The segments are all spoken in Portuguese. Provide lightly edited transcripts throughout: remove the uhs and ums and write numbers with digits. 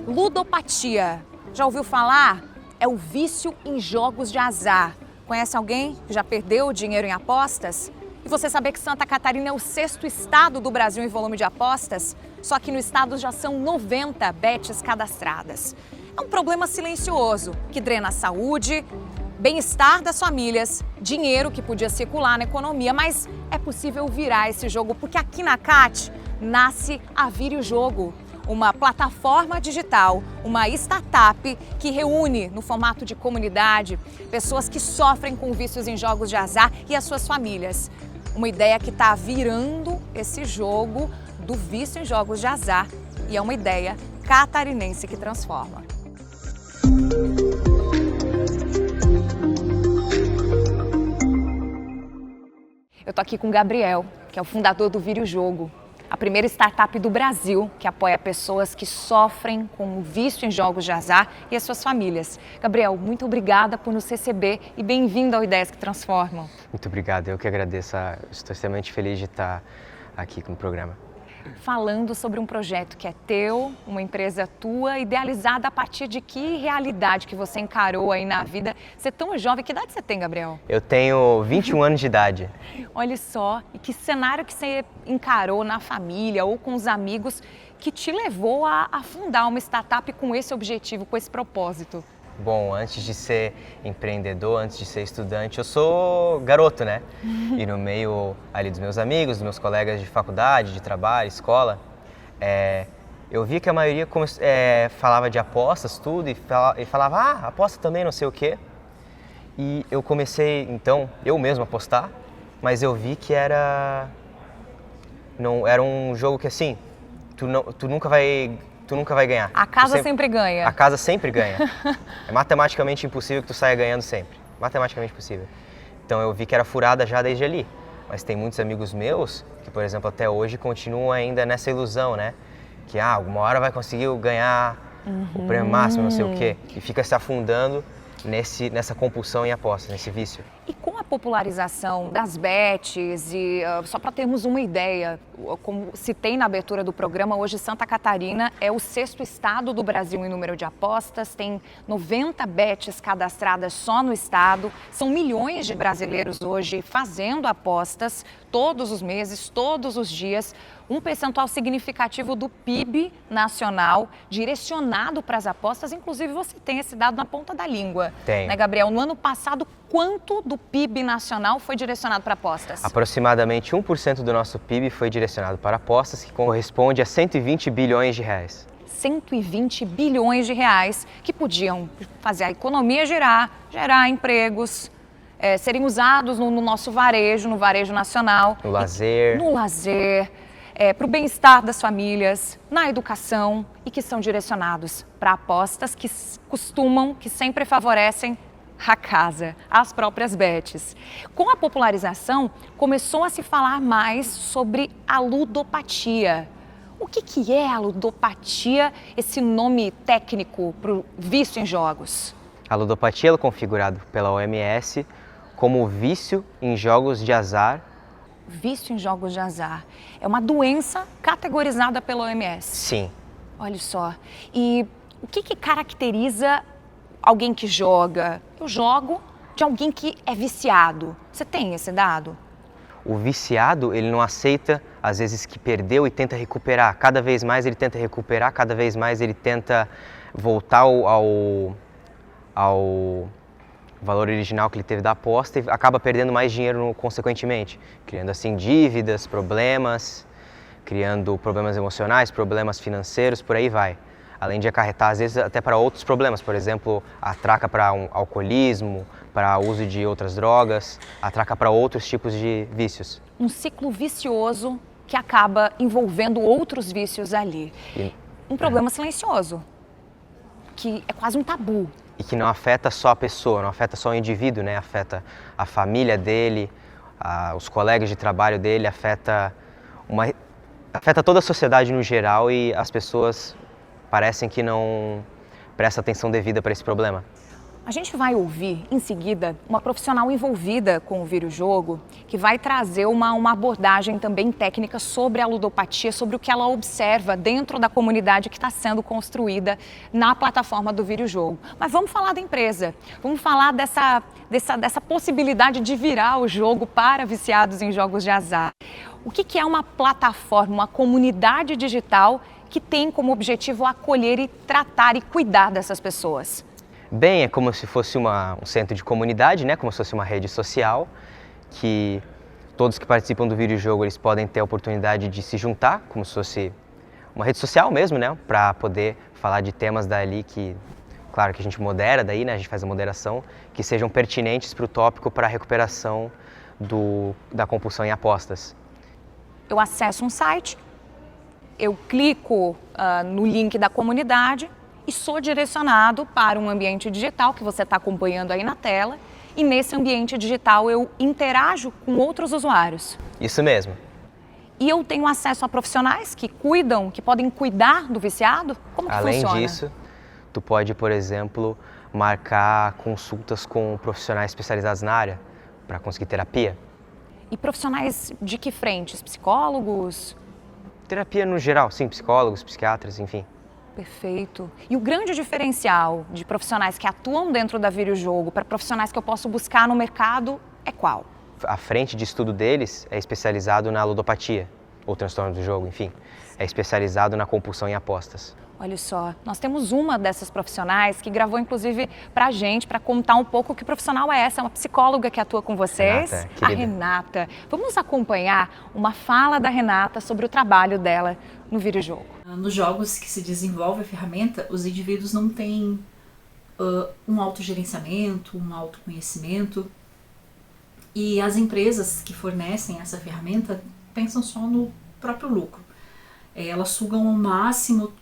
Ludopatia. Já ouviu falar? É o vício em jogos de azar. Conhece alguém que já perdeu dinheiro em apostas? E você saber que Santa Catarina é o 6º estado do Brasil em volume de apostas? Só que no estado já são 90 bets cadastradas. É um problema silencioso que drena a saúde, bem-estar das famílias, dinheiro que podia circular na economia, mas é possível virar esse jogo porque aqui na CAT nasce a Vire o Jogo, uma plataforma digital, uma startup que reúne no formato de comunidade pessoas que sofrem com vícios em jogos de azar e as suas famílias. Uma ideia que está virando esse jogo do vício em jogos de azar e é uma ideia catarinense que transforma. Eu tô aqui com o Gabriel, que é o fundador do Vire o Jogo, a primeira startup do Brasil que apoia pessoas que sofrem com o vício em jogos de azar e as suas famílias. Gabriel, muito obrigada por nos receber e bem-vindo ao Ideias que Transformam. Muito obrigado, eu que agradeço. Estou extremamente feliz de estar aqui com o programa. Falando sobre um projeto que é teu, uma empresa tua, idealizada a partir de que realidade que você encarou aí na vida? Você é tão jovem, que idade você tem, Gabriel? Eu tenho 21 anos de idade. Olha só, e que cenário que você encarou na família ou com os amigos que te levou a fundar uma startup com esse objetivo, com esse propósito? Bom, antes de ser empreendedor, antes de ser estudante, eu sou garoto, né? E no meio ali dos meus amigos, dos meus colegas de faculdade, de trabalho, escola, eu vi que a maioria falava de apostas, tudo, e falava, aposta também, não sei o quê. E eu comecei, então, eu mesmo apostar, mas eu vi que era um jogo que, assim, tu nunca vai ganhar. A casa sempre ganha. A casa sempre ganha. É matematicamente impossível que tu saia ganhando sempre. Matematicamente impossível. Então eu vi que era furada já desde ali. Mas tem muitos amigos meus que, por exemplo, até hoje continuam ainda nessa ilusão, né? Que alguma hora vai conseguir ganhar o prêmio máximo, não sei o quê. E fica se afundando nessa compulsão em apostas, nesse vício. E com a popularização das bets e só para termos uma ideia, como citei na abertura do programa, hoje Santa Catarina é o 6º estado do Brasil em número de apostas, tem 90 bets cadastradas só no estado, são milhões de brasileiros hoje fazendo apostas todos os meses, todos os dias, um percentual significativo do PIB nacional direcionado para as apostas, inclusive você tem esse dado na ponta da língua. Tem. Né, Gabriel? No ano passado, quanto do PIB nacional foi direcionado para apostas? Aproximadamente 1% do nosso PIB foi direcionado para apostas, que corresponde a 120 bilhões de reais. 120 bilhões de reais que podiam fazer a economia girar, gerar empregos, serem usados no nosso varejo, no varejo nacional. No lazer. No lazer, para o bem-estar das famílias, na educação e que são direcionados para apostas que sempre favorecem a casa, as próprias bets. Com a popularização, começou a se falar mais sobre a ludopatia. O que é a ludopatia, esse nome técnico para o vício em jogos? A ludopatia é configurada pela OMS como vício em jogos de azar. Vício em jogos de azar. É uma doença categorizada pela OMS. Sim. Olha só. E o que caracteriza alguém que joga? Eu jogo de alguém que é viciado. Você tem esse dado? O viciado, ele não aceita, às vezes, que perdeu e tenta recuperar. Cada vez mais ele tenta recuperar, cada vez mais ele tenta voltar ao valor original que ele teve da aposta e acaba perdendo mais dinheiro consequentemente, criando assim dívidas, problemas, criando problemas emocionais, problemas financeiros, por aí vai. Além de acarretar, às vezes, até para outros problemas, por exemplo, atraca para um alcoolismo, para uso de outras drogas, atraca para outros tipos de vícios. Um ciclo vicioso que acaba envolvendo outros vícios ali. Um problema silencioso, que é quase um tabu. E que não afeta só a pessoa, não afeta só o indivíduo, né? Afeta a família dele, os colegas de trabalho dele, afeta toda a sociedade no geral e as pessoas parecem que não prestam atenção devida para esse problema. A gente vai ouvir, em seguida, uma profissional envolvida com o videojogo que vai trazer uma abordagem também técnica sobre a ludopatia, sobre o que ela observa dentro da comunidade que está sendo construída na plataforma do videojogo. Mas vamos falar da empresa, vamos falar dessa possibilidade de virar o jogo para viciados em jogos de azar. O que é uma plataforma, uma comunidade digital que tem como objetivo acolher e tratar e cuidar dessas pessoas? Bem, é como se fosse um centro de comunidade, né? Como se fosse uma rede social, que todos que participam do videojogo eles podem ter a oportunidade de se juntar, como se fosse uma rede social mesmo, né? Para poder falar de temas dali que, claro que a gente modera daí, né? A gente faz a moderação, que sejam pertinentes para o tópico para a recuperação da compulsão em apostas. Eu acesso um site, eu clico no link da comunidade e sou direcionado para um ambiente digital que você está acompanhando aí na tela. E nesse ambiente digital eu interajo com outros usuários. Isso mesmo. E eu tenho acesso a profissionais que cuidam, que podem cuidar do viciado? Como que funciona? Além disso, tu pode, por exemplo, marcar consultas com profissionais especializados na área para conseguir terapia. E profissionais de que frentes? Psicólogos? Terapia no geral, sim, psicólogos, psiquiatras, enfim. Perfeito. E o grande diferencial de profissionais que atuam dentro da videojogo para profissionais que eu posso buscar no mercado é qual? A frente de estudo deles é especializado na ludopatia, ou transtorno do jogo, enfim. É especializado na compulsão em apostas. Olha só, nós temos uma dessas profissionais que gravou inclusive pra gente, para contar um pouco que profissional é essa, é uma psicóloga que atua com vocês, Renata, a Renata. Vamos acompanhar uma fala da Renata sobre o trabalho dela no videojogo. Nos jogos que se desenvolve a ferramenta, os indivíduos não têm um autogerenciamento, um autoconhecimento, e as empresas que fornecem essa ferramenta pensam só no próprio lucro. Elas sugam ao máximo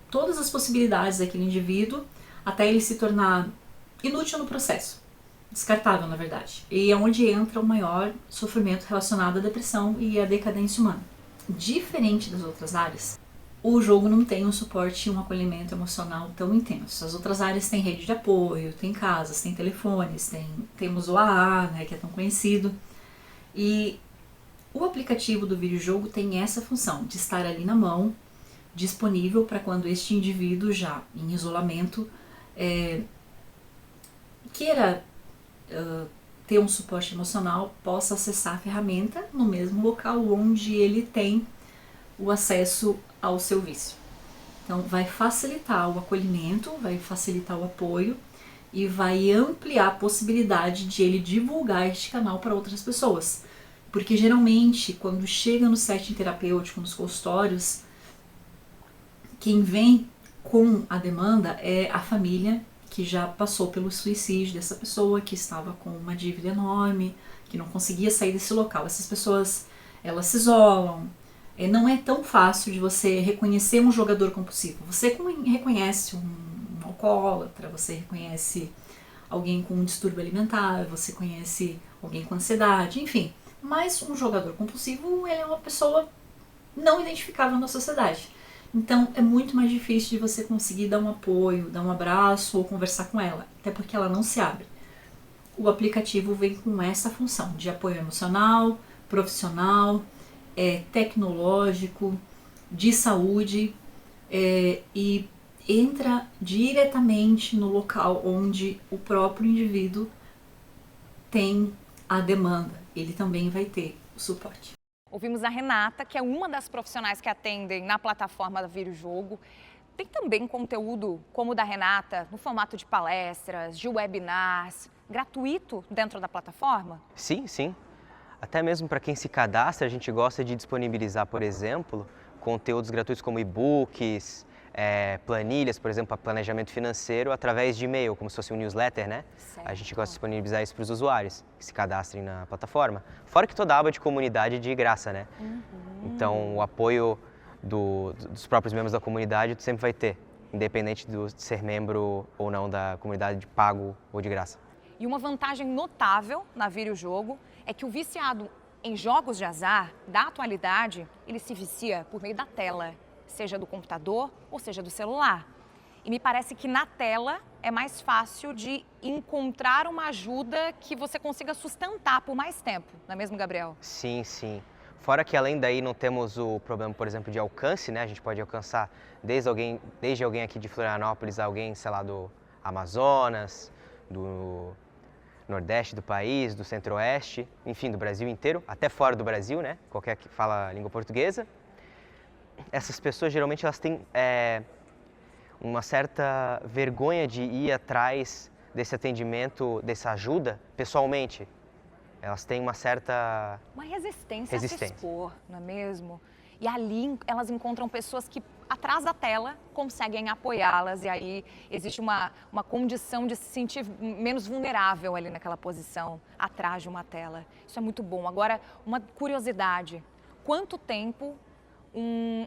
todas as possibilidades daquele indivíduo até ele se tornar inútil no processo, descartável na verdade, e é onde entra o maior sofrimento relacionado à depressão e à decadência humana. Diferente das outras áreas, o jogo não tem um suporte e um acolhimento emocional tão intenso. As outras áreas têm rede de apoio, tem casas, tem telefones, temos o AA, né, que é tão conhecido, e o aplicativo do videojogo tem essa função de estar ali na mão, disponível para quando este indivíduo já em isolamento queira ter um suporte emocional, possa acessar a ferramenta no mesmo local onde ele tem o acesso ao seu vício. Então vai facilitar o acolhimento, vai facilitar o apoio e vai ampliar a possibilidade de ele divulgar este canal para outras pessoas. Porque geralmente quando chega no setting terapêutico, nos consultórios, quem vem com a demanda é a família que já passou pelo suicídio dessa pessoa, que estava com uma dívida enorme, que não conseguia sair desse local. Essas pessoas, elas se isolam. Não é tão fácil de você reconhecer um jogador compulsivo. Você reconhece um alcoólatra, você reconhece alguém com um distúrbio alimentar, você conhece alguém com ansiedade, enfim. Mas um jogador compulsivo, ele é uma pessoa não identificável na sociedade. Então é muito mais difícil de você conseguir dar um apoio, dar um abraço ou conversar com ela, até porque ela não se abre. O aplicativo vem com essa função de apoio emocional, profissional, tecnológico, de saúde, e entra diretamente no local onde o próprio indivíduo tem a demanda. Ele também vai ter o suporte. Ouvimos a Renata, que é uma das profissionais que atendem na plataforma da videojogo. Tem também conteúdo como o da Renata, no formato de palestras, de webinars, gratuito dentro da plataforma? Sim, sim. Até mesmo para quem se cadastra, a gente gosta de disponibilizar, por exemplo, conteúdos gratuitos como e-books, planilhas, por exemplo, para planejamento financeiro, através de e-mail, como se fosse um newsletter, né? Certo. A gente gosta de disponibilizar isso para os usuários que se cadastrem na plataforma. Fora que toda a aba de comunidade é de graça, né? Uhum. Então, o apoio dos próprios membros da comunidade tu sempre vai ter, independente de ser membro ou não da comunidade de pago ou de graça. E uma vantagem notável na videojogo é que o viciado em jogos de azar, da atualidade, ele se vicia por meio da tela, seja do computador ou seja do celular. E me parece que na tela é mais fácil de encontrar uma ajuda que você consiga sustentar por mais tempo, não é mesmo, Gabriel? Sim, sim. Fora que além daí não temos o problema, por exemplo, de alcance, né? A gente pode alcançar desde alguém aqui de Florianópolis, alguém, sei lá, do Amazonas, do Nordeste do país, do Centro-Oeste, enfim, do Brasil inteiro, até fora do Brasil, né? Qualquer que fala a língua portuguesa. Essas pessoas geralmente elas têm uma certa vergonha de ir atrás desse atendimento, dessa ajuda pessoalmente. Elas têm uma certa resistência a se expor, não é mesmo? E ali elas encontram pessoas que, atrás da tela, conseguem apoiá-las. E aí existe uma condição de se sentir menos vulnerável ali naquela posição, atrás de uma tela. Isso é muito bom. Agora, uma curiosidade. Quanto tempo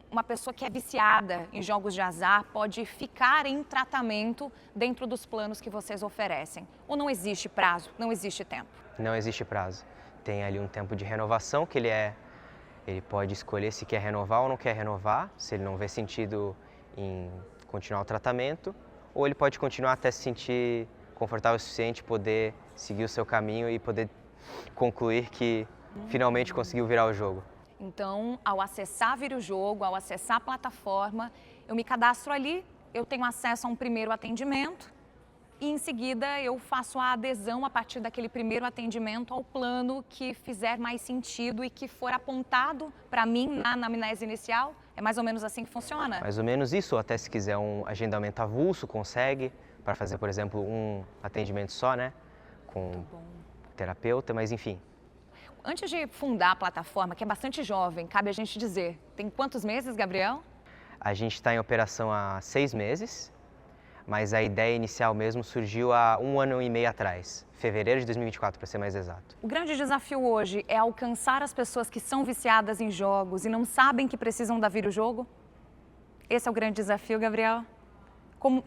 uma pessoa que é viciada em jogos de azar pode ficar em tratamento dentro dos planos que vocês oferecem? Ou não existe prazo, não existe tempo? Não existe prazo. Tem ali um tempo de renovação que ele pode escolher se quer renovar ou não quer renovar, se ele não vê sentido em continuar o tratamento, ou ele pode continuar até se sentir confortável o suficiente, poder seguir o seu caminho e poder concluir que finalmente conseguiu virar o jogo. Então, ao acessar Vira o Jogo, ao acessar a plataforma, eu me cadastro ali, eu tenho acesso a um primeiro atendimento e em seguida eu faço a adesão a partir daquele primeiro atendimento ao plano que fizer mais sentido e que for apontado para mim na anamnese inicial. É mais ou menos assim que funciona? Mais ou menos isso, ou até se quiser um agendamento avulso, consegue, para fazer, por exemplo, um atendimento só, né, com terapeuta, mas enfim. Antes de fundar a plataforma, que é bastante jovem, cabe a gente dizer, tem quantos meses, Gabriel? A gente está em operação há 6 meses, mas a ideia inicial mesmo surgiu há 1 ano e meio atrás, fevereiro de 2024, para ser mais exato. O grande desafio hoje é alcançar as pessoas que são viciadas em jogos e não sabem que precisam da Vira o Jogo? Esse é o grande desafio, Gabriel?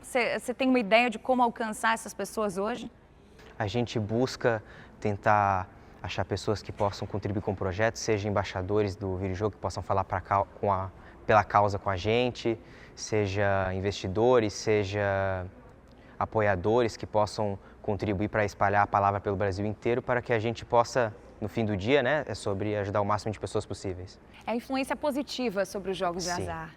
Você tem uma ideia de como alcançar essas pessoas hoje? A gente busca tentar achar pessoas que possam contribuir com o projeto, seja embaixadores do Vira o Jogo que possam falar pela causa com a gente, seja investidores, seja apoiadores que possam contribuir para espalhar a palavra pelo Brasil inteiro para que a gente possa, no fim do dia, né, é sobre ajudar o máximo de pessoas possíveis. É a influência positiva sobre os jogos de Sim. azar.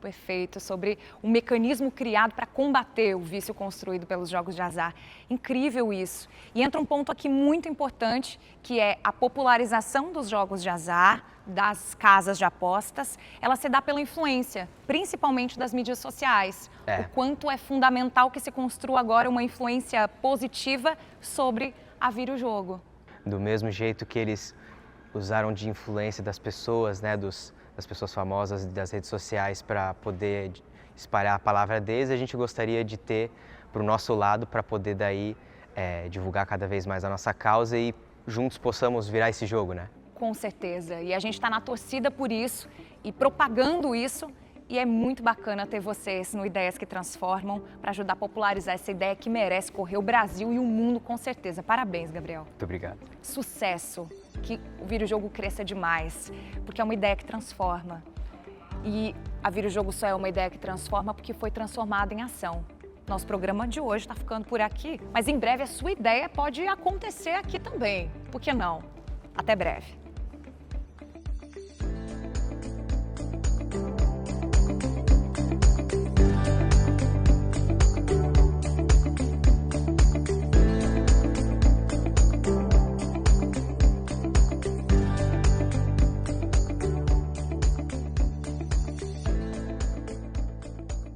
Perfeito, sobre um mecanismo criado para combater o vício construído pelos jogos de azar. Incrível isso. E entra um ponto aqui muito importante, que é a popularização dos jogos de azar, das casas de apostas. Ela se dá pela influência, principalmente das mídias sociais. O quanto é fundamental que se construa agora uma influência positiva sobre a Vira o Jogo. Do mesmo jeito que eles usaram de influência das pessoas, né, das pessoas famosas das redes sociais para poder espalhar a palavra deles, a gente gostaria de ter para o nosso lado para poder daí divulgar cada vez mais a nossa causa e juntos possamos virar esse jogo, né? Com certeza. E a gente está na torcida por isso e propagando isso. E é muito bacana ter vocês no Ideias que Transformam para ajudar a popularizar essa ideia que merece correr o Brasil e o mundo com certeza. Parabéns, Gabriel. Muito obrigado. Sucesso. Que o Vira o Jogo cresça demais, porque é uma ideia que transforma. E a Vira o Jogo só é uma ideia que transforma porque foi transformada em ação. Nosso programa de hoje está ficando por aqui, mas em breve a sua ideia pode acontecer aqui também. Por que não? Até breve.